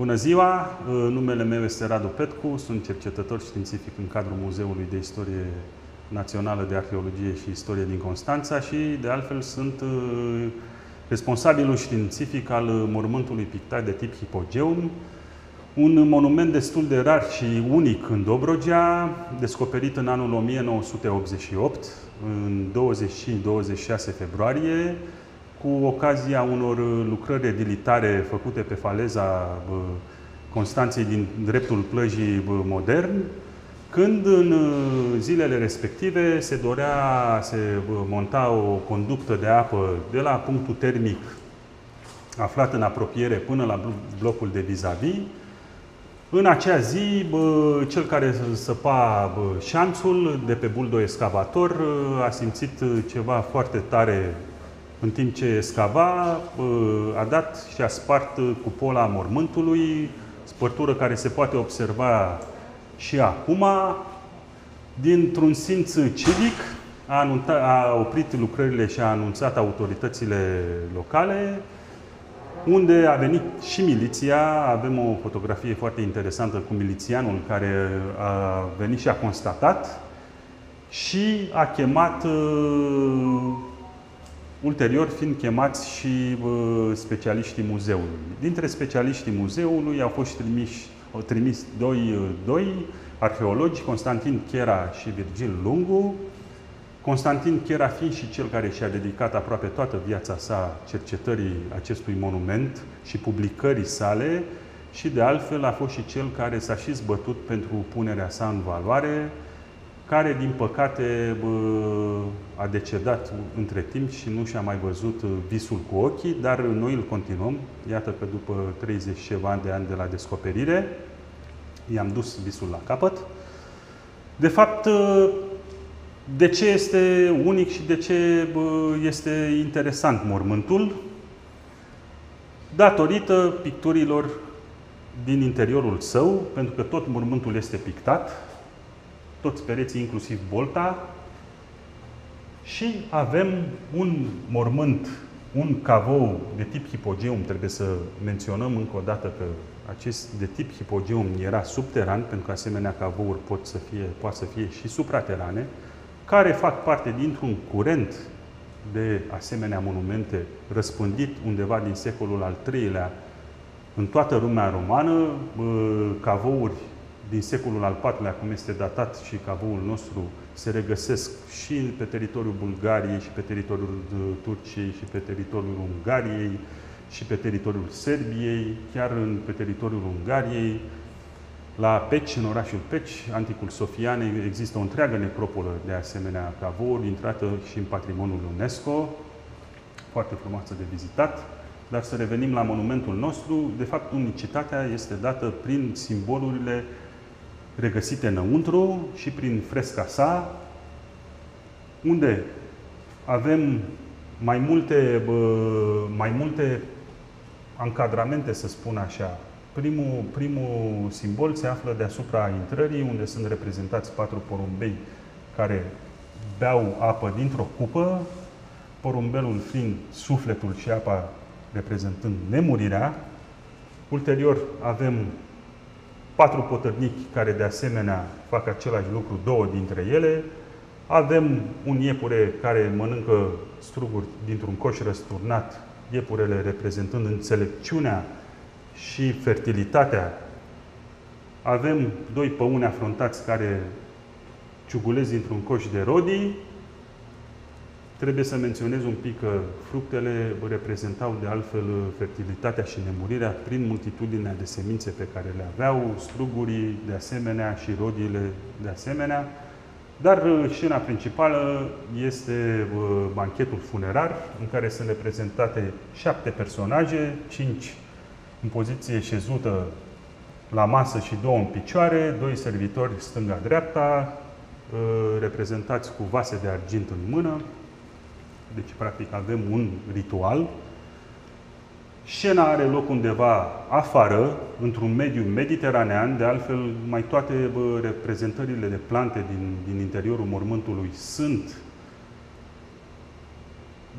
Bună ziua! Numele meu este Radu Petcu, sunt cercetător științific în cadrul Muzeului de Istorie Națională de Arheologie și Istorie din Constanța și, de altfel, sunt responsabilul științific al mormântului pictat de tip hipogeum, un monument destul de rar și unic în Dobrogea, descoperit în anul 1988, în 25-26 februarie, cu ocazia unor lucrări edilitare făcute pe faleza Constanței din dreptul plăjii modern, când în zilele respective se monta o conductă de apă de la punctul termic aflat în apropiere până la blocul de vis-a-vis. În acea zi, cel care săpa șanțul de pe buldo-excavator a simțit ceva foarte tare în timp ce excava, a dat și a spart cupola mormântului, spărtură care se poate observa și acum. Dintr-un simț civic, a oprit lucrările și a anunțat autoritățile locale, unde a venit și miliția. Avem o fotografie foarte interesantă cu milițianul care a venit și a constatat și a chemat, ulterior fiind chemați și specialiștii muzeului. Dintre specialiștii muzeului au fost trimis doi arheologi, Constantin Chera și Virgil Lungu. Constantin Chera fiind și cel care și-a dedicat aproape toată viața sa cercetării acestui monument și publicării sale și, de altfel, a fost și cel care s-a și zbătut pentru punerea sa în valoare, care, din păcate, a decedat între timp și nu și-a mai văzut visul cu ochii, dar noi îl continuăm. Iată că după 30 ceva de ani de la descoperire, i-am dus visul la capăt. De fapt, de ce este unic și de ce este interesant mormântul? Datorită picturilor din interiorul său, pentru că tot mormântul este pictat, toți pereții, inclusiv bolta, și avem un mormânt, un cavou de tip hipogeum. Trebuie să menționăm încă o dată că acest de tip hipogeum era subteran, pentru că asemenea cavouri poate să fie și supraterane, care fac parte dintr-un curent de asemenea monumente răspândit undeva din secolul al III-lea în toată lumea romană, cavouri din secolul al IV-lea, cum este datat și cavoul nostru, se regăsesc și pe teritoriul Bulgariei, și pe teritoriul Turciei, și pe teritoriul Ungariei, și pe teritoriul Serbiei, chiar pe teritoriul Ungariei. La Peci, în orașul Peci, Anticul Sofiane, există o întreagă necropolă de asemenea cavouri, intrată și în patrimoniul UNESCO, foarte frumoasă de vizitat. Dar să revenim la monumentul nostru, de fapt, unicitatea este dată prin simbolurile regăsite înăuntru și prin fresca sa, unde avem mai multe ancadramente, să spun așa. Primul simbol se află deasupra intrării, unde sunt reprezentați 4 porumbei care beau apă dintr-o cupă, porumbelul fiind sufletul și apa reprezentând nemurirea. Ulterior avem 4 potărnichi care de asemenea fac același lucru, 2 dintre ele. Avem un iepure care mănâncă struguri dintr-un coș răsturnat, iepurele reprezentând înțelepciunea și fertilitatea. Avem 2 păuni afrontați care ciugulesc dintr-un coș de rodii. Trebuie să menționez un pic că fructele reprezentau de altfel fertilitatea și nemurirea prin multitudinea de semințe pe care le aveau, strugurii de asemenea și rodiile de asemenea. Dar scena principală este banchetul funerar, în care sunt reprezentate 7 personaje, 5 în poziție șezută la masă și 2 în picioare, 2 servitori stânga-dreapta, reprezentați cu vase de argint în mână. Deci, practic, avem un ritual. Scena are loc undeva afară, într-un mediu mediteranean. De altfel, mai toate reprezentările de plante din interiorul mormântului sunt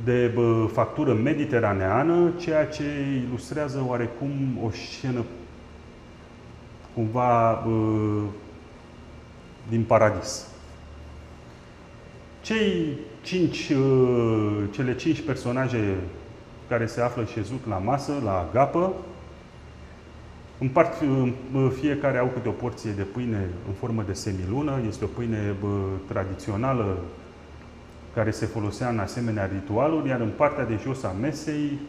de factură mediteraneană, ceea ce ilustrează oarecum o scenă cumva din paradis. Cele 5 personaje care se află șezut la masă, la agapă, fiecare au câte o porție de pâine în formă de semilună. Este o pâine tradițională care se folosea în asemenea ritualuri, iar în partea de jos a mesei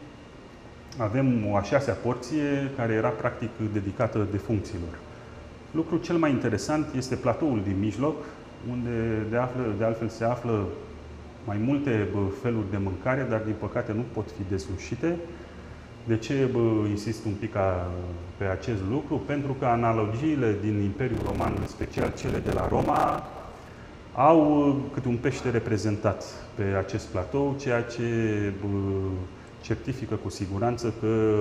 avem o a 6-a porție care era practic dedicată defuncților. Lucrul cel mai interesant este platoul din mijloc, unde de altfel se află mai multe feluri de mâncare, dar din păcate nu pot fi deslușite. De ce insist un pic pe acest lucru? Pentru că analogiile din Imperiul Roman, în special cele de la Roma, au câte un pește reprezentat pe acest platou, ceea ce certifică cu siguranță că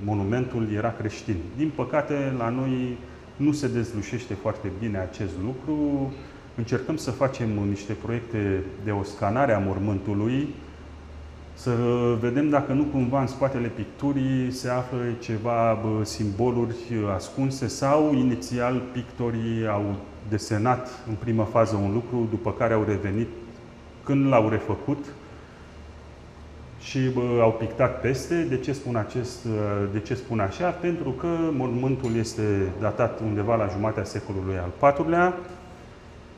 monumentul era creștin. Din păcate, la noi nu se dezlușește foarte bine acest lucru. Încercăm să facem niște proiecte de o scanare a mormântului, să vedem dacă nu cumva în spatele picturii se află ceva simboluri ascunse sau inițial pictorii au desenat în primă fază un lucru, după care au revenit când l-au refăcut și au pictat peste. De ce spun așa? Pentru că mormântul este datat undeva la jumatea secolului al IV-lea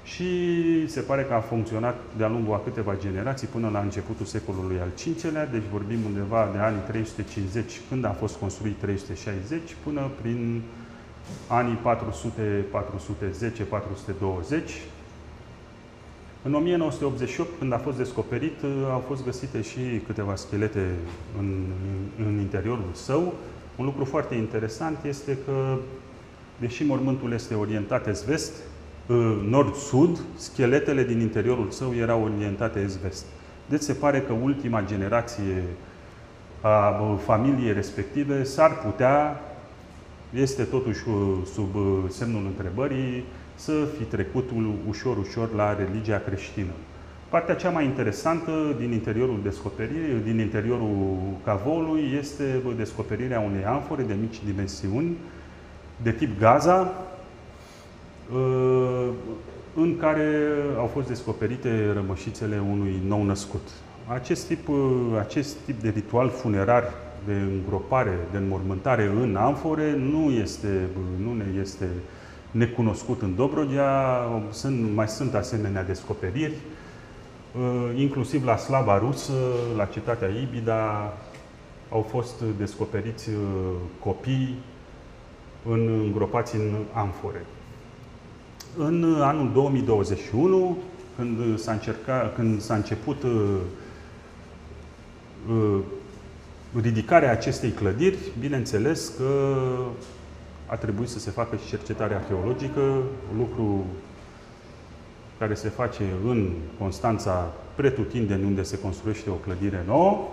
și se pare că a funcționat de-a lungul a câteva generații până la începutul secolului al V-lea, deci vorbim undeva de anii 350, când a fost construit 360, până prin anii 400, 410, 420. În 1988, când a fost descoperit, au fost găsite și câteva schelete în interiorul său. Un lucru foarte interesant este că, deși mormântul este orientat est-vest, nord-sud, scheletele din interiorul său erau orientate est-vest. Deci se pare că ultima generație a familiei respective s-ar putea, este totuși sub semnul întrebării, să fi trecut ușor la religia creștină. Partea cea mai interesantă din interiorul cavoului este descoperirea unei amfore de mici dimensiuni, de tip Gaza, în care au fost descoperite rămășițele unui nou născut. Acest tip de ritual funerar, de îngropare, de înmormântare în amfore, nu ne este necunoscut în Dobrogea. Mai sunt asemenea descoperiri, inclusiv la Slava Rusă, la cetatea Ibida, au fost descoperiți copii îngropați în amfore. În anul 2021, când s-a început ridicarea acestei clădiri, bineînțeles că a trebuit să se facă și cercetare arheologică, lucru care se face în Constanța pretutindeni unde se construiește o clădire nouă,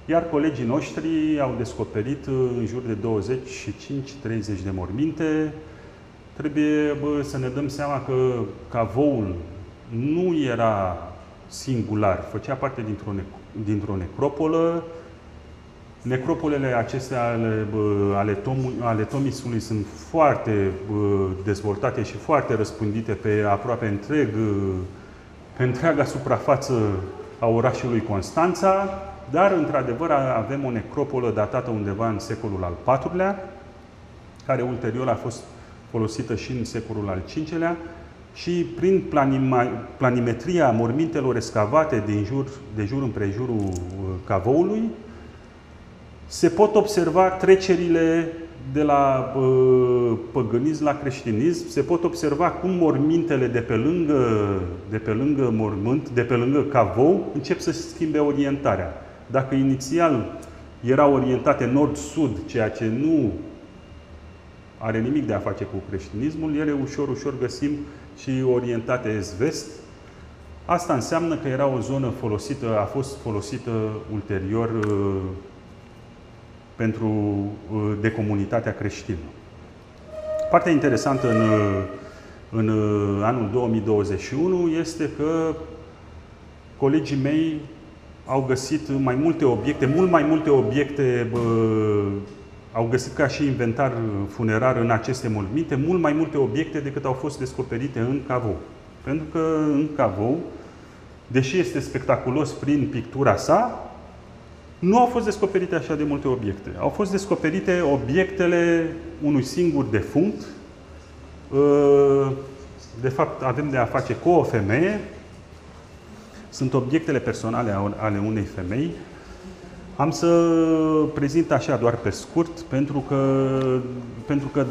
iar colegii noștri au descoperit în jur de 25-30 de morminte. Trebuie să ne dăm seama că cavoul nu era singular, făcea parte dintr-o necropolă. Necropolele acestea ale Tomisului sunt foarte dezvoltate și foarte răspândite pe aproape pe întreaga suprafață a orașului Constanța, dar într-adevăr avem o necropolă datată undeva în secolul al IV-lea, care ulterior a fost folosită și în secolul al V-lea și prin planimetria mormintelor excavate de jur împrejurul cavoului, se pot observa trecerile de la păgânism la creștinism, se pot observa cum mormintele de pe lângă mormânt, de pe lângă cavou, încep să se schimbe orientarea. Dacă inițial erau orientate nord-sud, ceea ce nu are nimic de a face cu creștinismul, ele ușor găsim și orientate est-vest. Asta înseamnă că era o zonă folosită, a fost folosită ulterior de comunitatea creștină. Partea interesantă în anul 2021 este că colegii mei au găsit mult mai multe obiecte au găsit ca și inventar funerar în aceste morminte mult mai multe obiecte decât au fost descoperite în Cavou. Pentru că în Cavou, deși este spectaculos prin pictura sa, nu au fost descoperite așa de multe obiecte. Au fost descoperite obiectele unui singur defunct. De fapt, avem de a face cu o femeie. Sunt obiectele personale ale unei femei. Am să prezint așa doar pe scurt, pentru că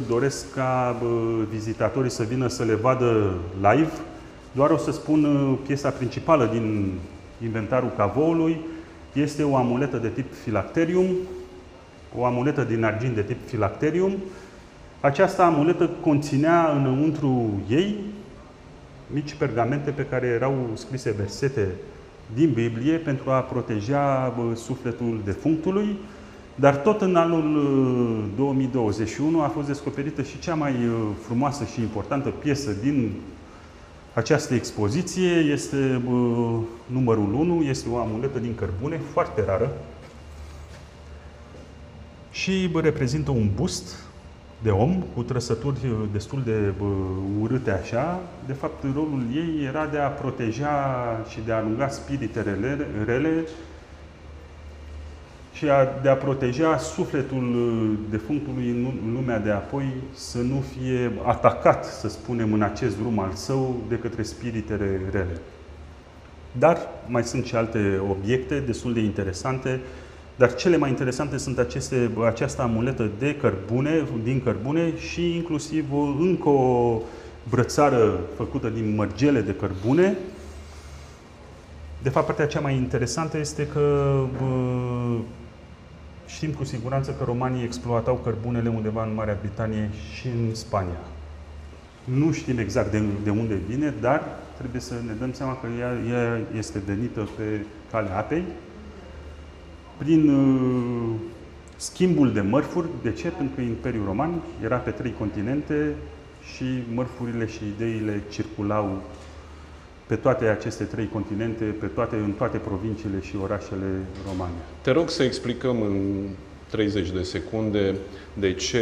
doresc ca vizitatorii să vină să le vadă live. Doar o să spun piesa principală din inventarul Cavoului. Este o amuletă de tip filacterium, o amuletă din argint de tip filacterium. Această amuletă conținea înăuntru ei mici pergamente pe care erau scrise versete din Biblie pentru a proteja sufletul defunctului, dar tot în anul 2021 a fost descoperită și cea mai frumoasă și importantă piesă din această expoziție. Este numărul 1, este o amuletă din cărbune, foarte rară, și reprezintă un bust de om cu trăsături destul de urâte așa. De fapt, rolul ei era de a proteja și de a alunga spiritele rele și de a proteja sufletul defunctului în lumea de apoi să nu fie atacat, să spunem, în acest drum al său de către spiritele rele. Dar mai sunt și alte obiecte destul de interesante. Dar cele mai interesante sunt această amuletă din cărbune și inclusiv încă o brățară făcută din mărgele de cărbune. De fapt, partea cea mai interesantă este că știm cu siguranță că romanii exploatau cărbunele undeva în Marea Britanie și în Spania. Nu știm exact de unde vine, dar trebuie să ne dăm seama că ea este venită pe calea apei, prin schimbul de mărfuri. De ce? Pentru că Imperiul Roman era pe 3 continente și mărfurile și ideile circulau pe toate aceste 3 continente, în toate provinciile și orașele romane. Te rog să explicăm în 30 de secunde de ce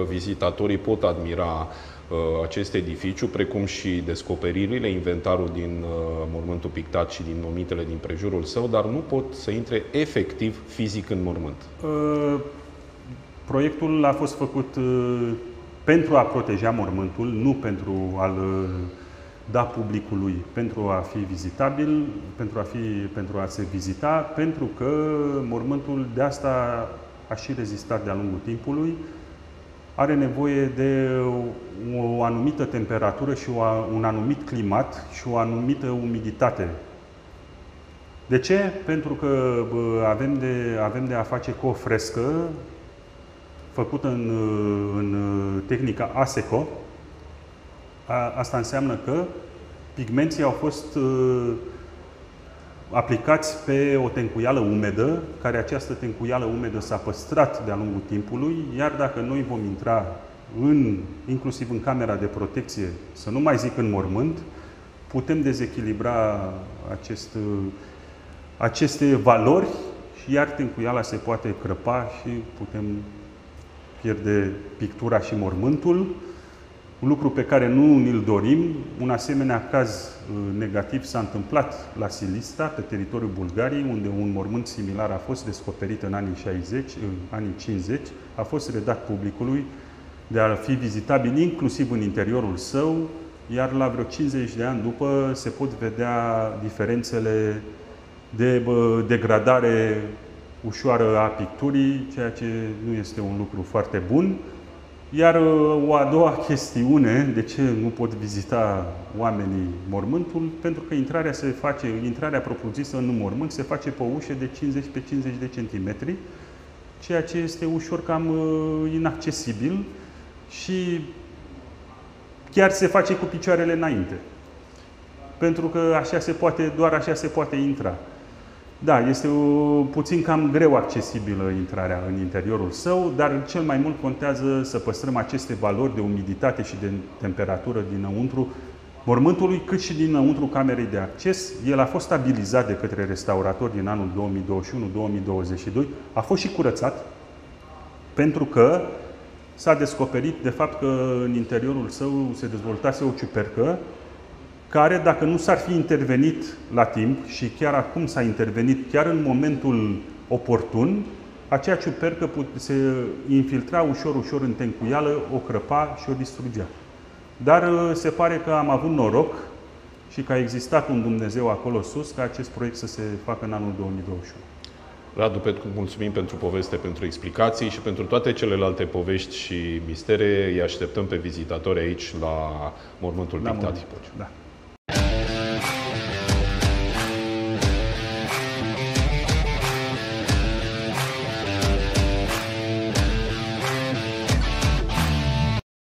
vizitatorii pot admira acest edificiu, precum și descoperirile, inventarul din mormântul pictat și din mormintele din prejurul său, dar nu pot să intre efectiv, fizic, în mormânt. Proiectul a fost făcut pentru a proteja mormântul, nu pentru a-l da publicului, pentru a fi vizitabil, pentru a se vizita, pentru că mormântul de asta a și rezistat de-a lungul timpului. Are nevoie de o anumită temperatură și un anumit climat și o anumită umiditate. De ce? Pentru că avem de a face cu o frescă făcută în tehnica ASECO. Asta înseamnă că pigmenții au fost aplicați pe o tencuială umedă, care această tencuială umedă s-a păstrat de-a lungul timpului, iar dacă noi vom intra inclusiv în camera de protecție, să nu mai zic în mormânt, putem dezechilibra aceste valori și iar tencuiala se poate crăpa și putem pierde pictura și mormântul. Un lucru pe care nu ni-l dorim. Un asemenea caz negativ s-a întâmplat la Silista, pe teritoriul Bulgariei, unde un mormânt similar a fost descoperit în anii 50, a fost redat publicului de a fi vizitabil inclusiv în interiorul său, iar la vreo 50 de ani după se pot vedea diferențele de degradare ușoară a picturii, ceea ce nu este un lucru foarte bun. Iar o a doua chestiune, de ce nu pot vizita oamenii mormântul, pentru că intrarea propriu-zisă în mormânt se face pe o ușă de 50 pe 50 de centimetri, ceea ce este ușor cam inaccesibil și chiar se face cu picioarele înainte. Pentru că doar așa se poate intra. Da, este puțin cam greu accesibilă intrarea în interiorul său, dar cel mai mult contează să păstrăm aceste valori de umiditate și de temperatură dinăuntru mormântului, cât și dinăuntru camerei de acces. El a fost stabilizat de către restauratori din anul 2021-2022, a fost și curățat, Pentru că s-a descoperit, de fapt, că în interiorul său se dezvoltase o ciupercă care, dacă nu s-ar fi intervenit la timp, și chiar acum s-a intervenit, chiar în momentul oportun, acea ciupercă se infiltra ușor în tencuială, o crăpa și o distrugea. Dar se pare că am avut noroc și că a existat un Dumnezeu acolo sus ca acest proiect să se facă în anul 2021. Radu Petcu, mulțumim pentru poveste, pentru explicații și pentru toate celelalte povești și mistere. Îi așteptăm pe vizitatori aici la mormântul Pictat Hipociu. Da.